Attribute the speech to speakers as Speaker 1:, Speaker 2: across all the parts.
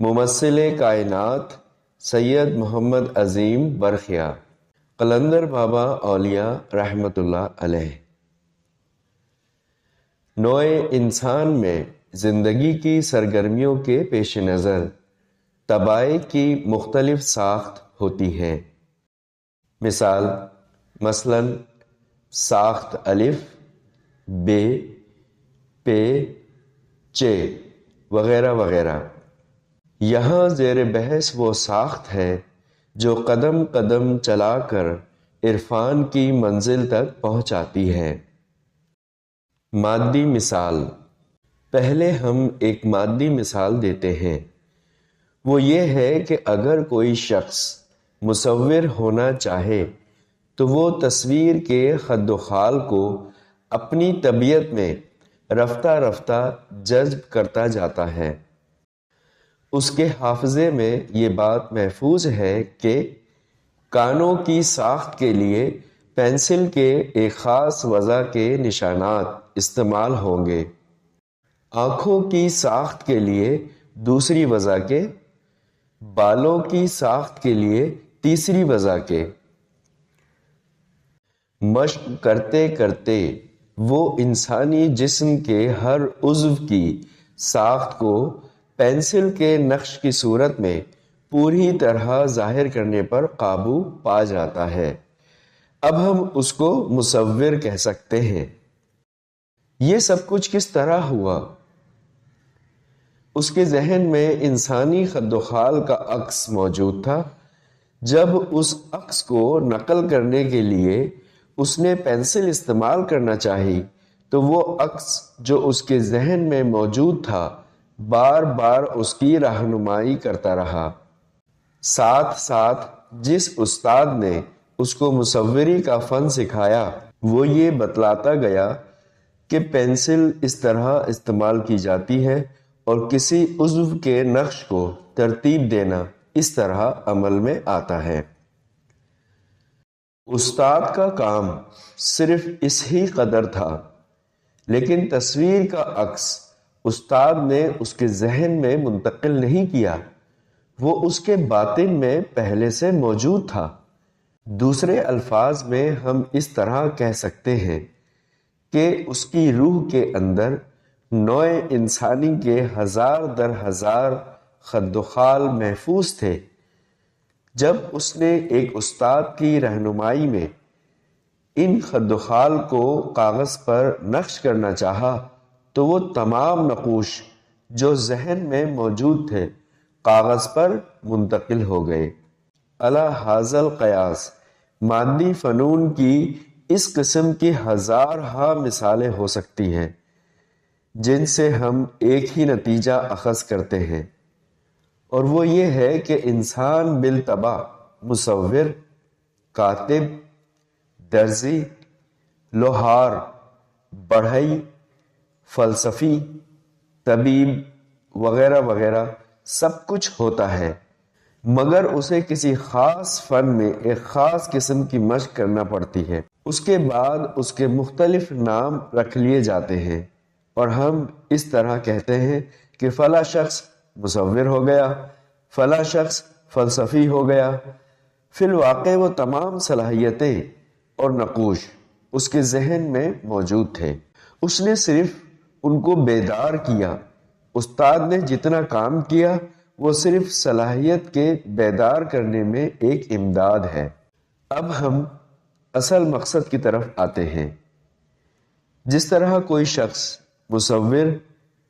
Speaker 1: ممثل کائنات سید محمد عظیم برخیا، قلندر بابا اولیاء رحمۃ اللہ علیہ۔ نوع انسان میں زندگی کی سرگرمیوں کے پیش نظر طبائع کی مختلف ساخت ہوتی ہے۔ مثلاً ساخت الف، بے، پے، چے وغیرہ وغیرہ۔ یہاں زیر بحث وہ ساخت ہے جو قدم قدم چلا کر عرفان کی منزل تک پہنچاتی ہے۔ مادی مثال۔ پہلے ہم ایک مادی مثال دیتے ہیں۔ وہ یہ ہے کہ اگر کوئی شخص مصور ہونا چاہے تو وہ تصویر کے خد و خال کو اپنی طبیعت میں رفتہ رفتہ جذب کرتا جاتا ہے۔ اس کے حافظے میں یہ بات محفوظ ہے کہ کانوں کی ساخت کے لیے پینسل کے ایک خاص وضع کے نشانات استعمال ہوں گے، آنکھوں کی ساخت کے لیے دوسری وضع کے، بالوں کی ساخت کے لیے تیسری وضع کے۔ مشق کرتے کرتے وہ انسانی جسم کے ہر عضو کی ساخت کو پینسل کے نقش کی صورت میں پوری طرح ظاہر کرنے پر قابو پا جاتا ہے۔ اب ہم اس کو مصور کہہ سکتے ہیں۔ یہ سب کچھ کس طرح ہوا؟ اس کے ذہن میں انسانی خد و خال کا عکس موجود تھا۔ جب اس عکس کو نقل کرنے کے لیے اس نے پینسل استعمال کرنا چاہی تو وہ عکس جو اس کے ذہن میں موجود تھا بار بار اس کی رہنمائی کرتا رہا۔ ساتھ ساتھ جس استاد نے اس کو مصوری کا فن سکھایا وہ یہ بتلاتا گیا کہ پینسل اس طرح استعمال کی جاتی ہے اور کسی عضو کے نقش کو ترتیب دینا اس طرح عمل میں آتا ہے۔ استاد کا کام صرف اس ہی قدر تھا، لیکن تصویر کا عکس استاد نے اس کے ذہن میں منتقل نہیں کیا، وہ اس کے باطن میں پہلے سے موجود تھا۔ دوسرے الفاظ میں ہم اس طرح کہہ سکتے ہیں کہ اس کی روح کے اندر نوع انسانی کے ہزار در ہزار خد و خال محفوظ تھے۔ جب اس نے ایک استاد کی رہنمائی میں ان خد و خال کو کاغذ پر نقش کرنا چاہا تو وہ تمام نقوش جو ذہن میں موجود تھے کاغذ پر منتقل ہو گئے۔ علی ھذا القیاس مادی فنون کی اس قسم کی ہزارہا مثالیں ہو سکتی ہیں جن سے ہم ایک ہی نتیجہ اخذ کرتے ہیں، اور وہ یہ ہے کہ انسان بالطبع مصور، کاتب، درزی، لوہار، بڑھئی، فلسفی، طبیب وغیرہ وغیرہ سب کچھ ہوتا ہے، مگر اسے کسی خاص فن میں ایک خاص قسم کی مشق کرنا پڑتی ہے۔ اس کے بعد اس کے مختلف نام رکھ لیے جاتے ہیں اور ہم اس طرح کہتے ہیں کہ فلاں شخص مصور ہو گیا، فلاں شخص فلسفی ہو گیا۔ فی الواقع وہ تمام صلاحیتیں اور نقوش اس کے ذہن میں موجود تھے، اس نے صرف ان کو بیدار کیا۔ استاد نے جتنا کام کیا وہ صرف صلاحیت کے بیدار کرنے میں ایک امداد ہے۔ اب ہم اصل مقصد کی طرف آتے ہیں۔ جس طرح کوئی شخص مصور،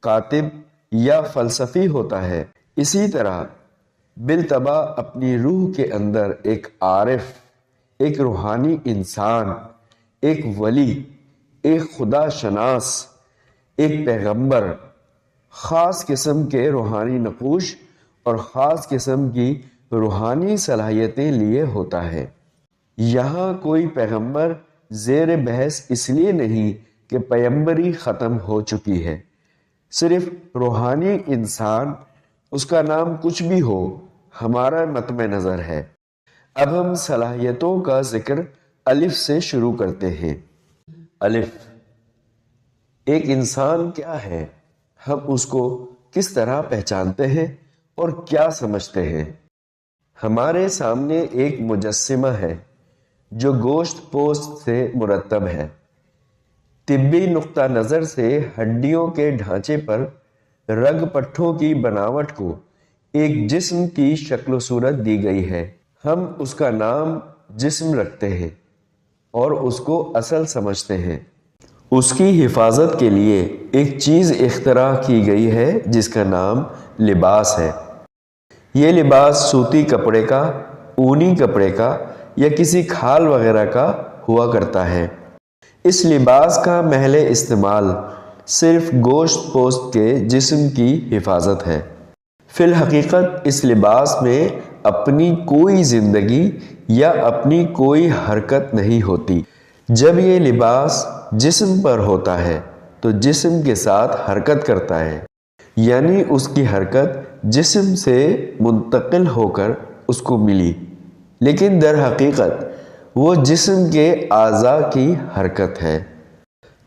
Speaker 1: کاتب یا فلسفی ہوتا ہے، اسی طرح بالطبع اپنی روح کے اندر ایک عارف، ایک روحانی انسان، ایک ولی، ایک خدا شناس، ایک پیغمبر خاص قسم کے روحانی نقوش اور خاص قسم کی روحانی صلاحیتیں لیے ہوتا ہے۔ یہاں کوئی پیغمبر زیر بحث اس لیے نہیں کہ پیغمبری ختم ہو چکی ہے، صرف روحانی انسان، اس کا نام کچھ بھی ہو، ہمارا مطمع نظر ہے۔ اب ہم صلاحیتوں کا ذکر الف سے شروع کرتے ہیں۔ الف، ایک انسان کیا ہے؟ ہم اس کو کس طرح پہچانتے ہیں اور کیا سمجھتے ہیں؟ ہمارے سامنے ایک مجسمہ ہے جو گوشت پوست سے مرتب ہے۔ طبی نقطہ نظر سے ہڈیوں کے ڈھانچے پر رگ پٹھوں کی بناوٹ کو ایک جسم کی شکل و صورت دی گئی ہے۔ ہم اس کا نام جسم رکھتے ہیں اور اس کو اصل سمجھتے ہیں۔ اس کی حفاظت کے لیے ایک چیز اختراع کی گئی ہے جس کا نام لباس ہے۔ یہ لباس سوتی کپڑے کا، اونی کپڑے کا یا کسی کھال وغیرہ کا ہوا کرتا ہے۔ اس لباس کا محض استعمال صرف گوشت پوست کے جسم کی حفاظت ہے۔ فی الحقیقت اس لباس میں اپنی کوئی زندگی یا اپنی کوئی حرکت نہیں ہوتی۔ جب یہ لباس جسم پر ہوتا ہے تو جسم کے ساتھ حرکت کرتا ہے، یعنی اس کی حرکت جسم سے منتقل ہو کر اس کو ملی، لیکن در حقیقت وہ جسم کے اعضاء کی حرکت ہے۔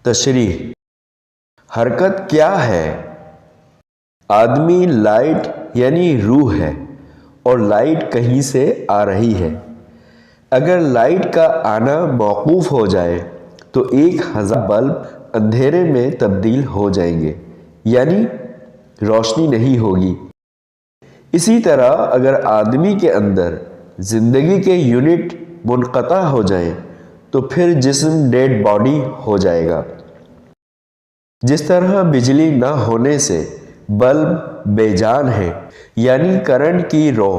Speaker 1: تشریح: حرکت کیا ہے؟ آدمی لائٹ یعنی روح ہے اور لائٹ کہیں سے آ رہی ہے۔ اگر لائٹ کا آنا موقوف ہو جائے تو 1000 بلب اندھیرے میں تبدیل ہو جائیں گے، یعنی روشنی نہیں ہوگی۔ اسی طرح اگر آدمی کے اندر زندگی کے یونٹ منقطع ہو جائیں تو پھر جسم ڈیڈ باڈی ہو جائے گا۔ جس طرح بجلی نہ ہونے سے بلب بے جان ہے، یعنی کرنٹ کی رو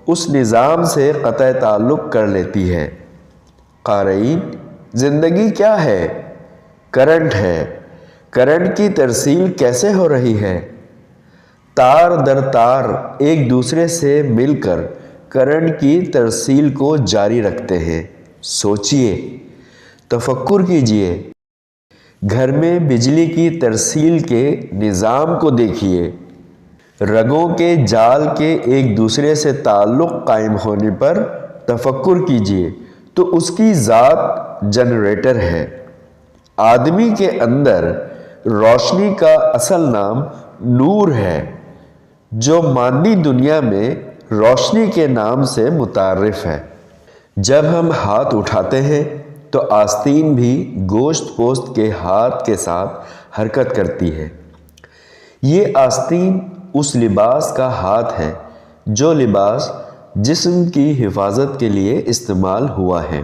Speaker 1: اس نظام سے قطع تعلق کر لیتی ہے۔ قارئین، زندگی کیا ہے؟ کرنٹ ہے۔ کرنٹ کی ترسیل کیسے ہو رہی ہے؟ تار در تار ایک دوسرے سے مل کر کرنٹ کی ترسیل کو جاری رکھتے ہیں۔ سوچئے، تفکر کیجئے، گھر میں بجلی کی ترسیل کے نظام کو دیکھیے۔ رگوں کے جال کے ایک دوسرے سے تعلق قائم ہونے پر تفکر کیجئے تو اس کی ذات جنریٹر ہے۔ آدمی کے اندر روشنی کا اصل نام نور ہے، جو مادی دنیا میں روشنی کے نام سے متعارف ہے۔ جب ہم ہاتھ اٹھاتے ہیں تو آستین بھی گوشت پوست کے ہاتھ کے ساتھ حرکت کرتی ہے۔ یہ آستین اس لباس کا ہاتھ ہے جو لباس جسم کی حفاظت کے لیے استعمال ہوا ہے۔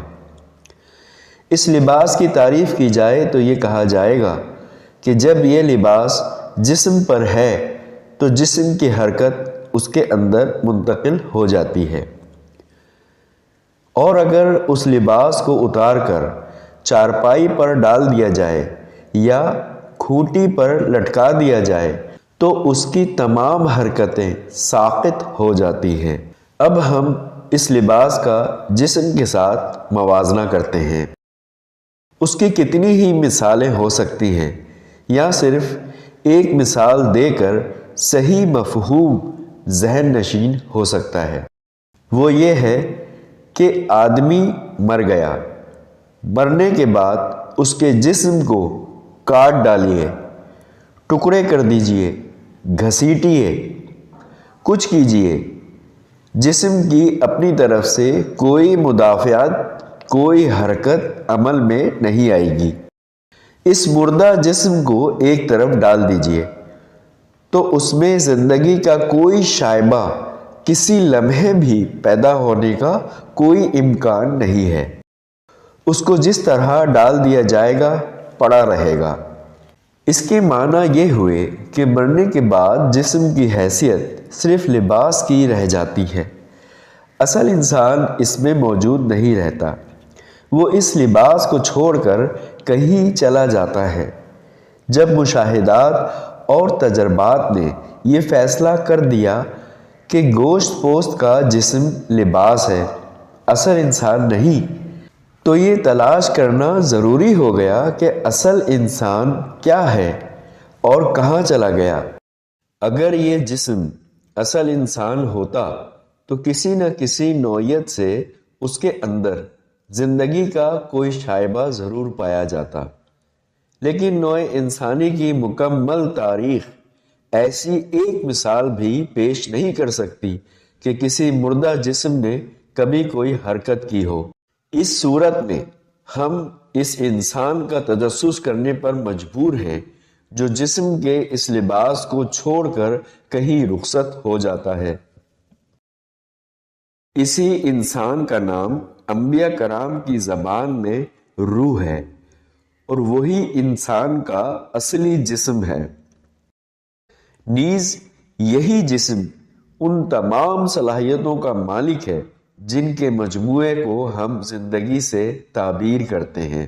Speaker 1: اس لباس کی تعریف کی جائے تو یہ کہا جائے گا کہ جب یہ لباس جسم پر ہے تو جسم کی حرکت اس کے اندر منتقل ہو جاتی ہے، اور اگر اس لباس کو اتار کر چارپائی پر ڈال دیا جائے یا کھوٹی پر لٹکا دیا جائے تو اس کی تمام حرکتیں ساقط ہو جاتی ہیں۔ اب ہم اس لباس کا جسم کے ساتھ موازنہ کرتے ہیں۔ اس کی کتنی ہی مثالیں ہو سکتی ہیں، یا صرف ایک مثال دے کر صحیح مفہوم ذہن نشین ہو سکتا ہے۔ وہ یہ ہے کہ آدمی مر گیا، مرنے کے بعد اس کے جسم کو کاٹ ڈالیے، ٹکڑے کر دیجئے، گھسیٹیے، کچھ کیجئے، جسم کی اپنی طرف سے کوئی مدافعت، کوئی حرکت عمل میں نہیں آئے گی۔ اس مردہ جسم کو ایک طرف ڈال دیجئے تو اس میں زندگی کا کوئی شائبہ، کسی لمحے بھی پیدا ہونے کا کوئی امکان نہیں ہے۔ اس کو جس طرح ڈال دیا جائے گا پڑا رہے گا۔ اس کے معنی یہ ہوئے کہ مرنے کے بعد جسم کی حیثیت صرف لباس کی رہ جاتی ہے، اصل انسان اس میں موجود نہیں رہتا، وہ اس لباس کو چھوڑ کر کہیں چلا جاتا ہے۔ جب مشاہدات اور تجربات نے یہ فیصلہ کر دیا کہ گوشت پوست کا جسم لباس ہے، اصل انسان نہیں، تو یہ تلاش کرنا ضروری ہو گیا کہ اصل انسان کیا ہے اور کہاں چلا گیا۔ اگر یہ جسم اصل انسان ہوتا تو کسی نہ کسی نوعیت سے اس کے اندر زندگی کا کوئی شائبہ ضرور پایا جاتا، لیکن نوع انسانی کی مکمل تاریخ ایسی ایک مثال بھی پیش نہیں کر سکتی کہ کسی مردہ جسم نے کبھی کوئی حرکت کی ہو۔ اس صورت میں ہم اس انسان کا تجسس کرنے پر مجبور ہیں جو جسم کے اس لباس کو چھوڑ کر کہیں رخصت ہو جاتا ہے۔ اسی انسان کا نام انبیاء کرام کی زبان میں روح ہے، اور وہی انسان کا اصلی جسم ہے۔ نیز یہی جسم ان تمام صلاحیتوں کا مالک ہے جن کے مجموعے کو ہم زندگی سے تعبیر کرتے ہیں۔